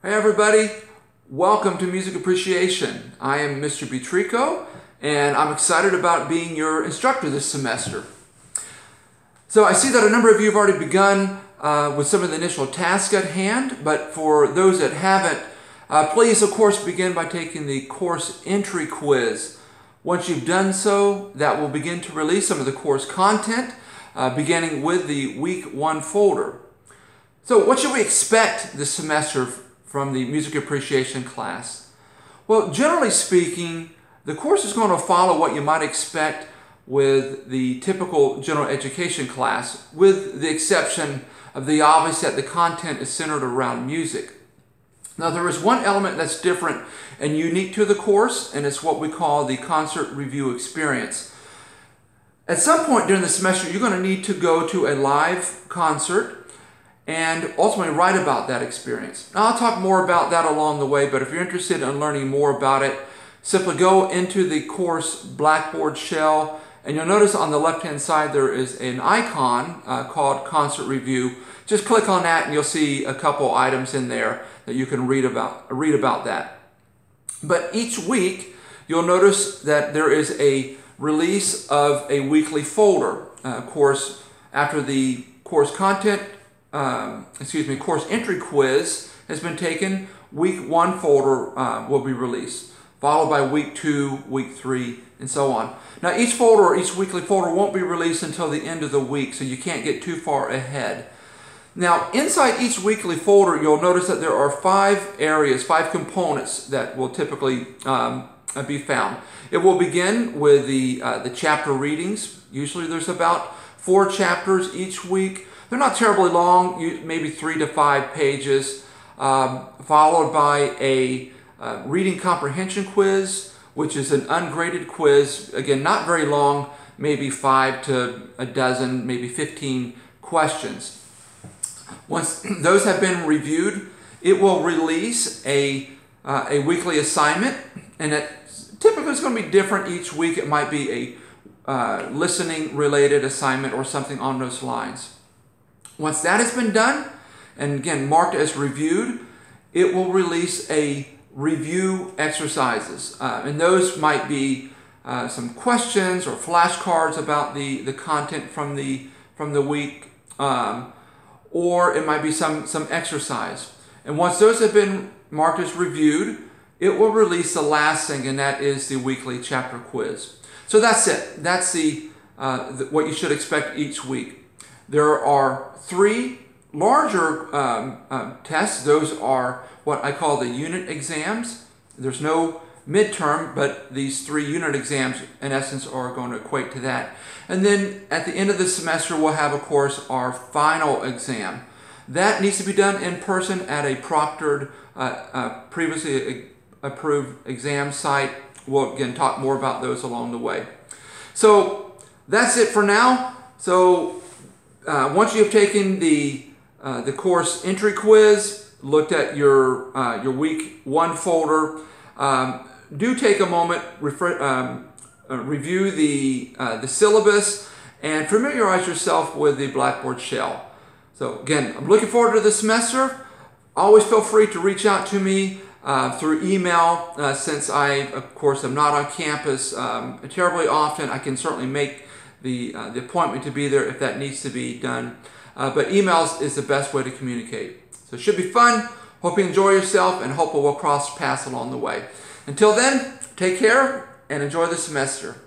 Hey everybody, welcome to Music Appreciation. I am Mr. Butrico and I'm excited about being your instructor this semester. So I see that a number of you have already begun with some of the initial tasks at hand, but for those that haven't, please of course begin by taking the course entry quiz. Once you've done so, that will begin to release some of the course content, beginning with the Week 1 folder. So what should we expect this semester from the Music Appreciation class? Well, generally speaking, the course is going to follow what you might expect with the typical general education class, with the exception of the obvious that the content is centered around music. Now, there is one element that's different and unique to the course, and it's what we call the concert review experience. At some point during the semester, you're going to need to go to a live concert and ultimately write about that experience. Now, I'll talk more about that along the way, but if you're interested in learning more about it, simply go into the course Blackboard shell, and you'll notice on the left-hand side there is an icon called Concert Review. Just click on that and you'll see a couple items in there that you can read about that. But each week, you'll notice that there is a release of a weekly folder. Of course, after the course content course entry quiz has been taken, Week 1 folder will be released, followed by Week 2, Week 3, and so on. Now, each folder or each weekly folder won't be released until the end of the week, so you can't get too far ahead. Now, inside each weekly folder, you'll notice that there are 5 areas, 5 components that will typically be found. It will begin with the chapter readings. Usually there's about 4 chapters each week. They're not terribly long, maybe 3 to 5 pages, followed by a reading comprehension quiz, which is an ungraded quiz. Again, not very long, maybe 5 to a dozen, maybe 15 questions. Once those have been reviewed, it will release a weekly assignment, and it typically is going to be different each week. It might be a listening related assignment or something on those lines. Once that has been done, and again marked as reviewed, it will release a review exercises. And those might be some questions or flashcards about the content from the week, or it might be some exercise. And once those have been marked as reviewed, it will release the last thing, and that is the weekly chapter quiz. So that's it. That's what you should expect each week. There are 3 larger tests. Those are what I call the unit exams. There's no midterm, but these 3 unit exams in essence are going to equate to that. And then at the end of the semester, we'll have, of course, our final exam. That needs to be done in person at a proctored, previously approved exam site. We'll again talk more about those along the way. So that's it for now. So once you have taken the course entry quiz, looked at your Week 1 folder, do take a moment, review the syllabus, and familiarize yourself with the Blackboard shell. So again, I'm looking forward to the semester. Always feel free to reach out to me through email. Since I, of course, am not on campus terribly often, I can certainly make the appointment to be there if that needs to be done. But emails is the best way to communicate. So it should be fun. Hope you enjoy yourself, and hope we'll cross paths along the way. Until then, take care and enjoy the semester.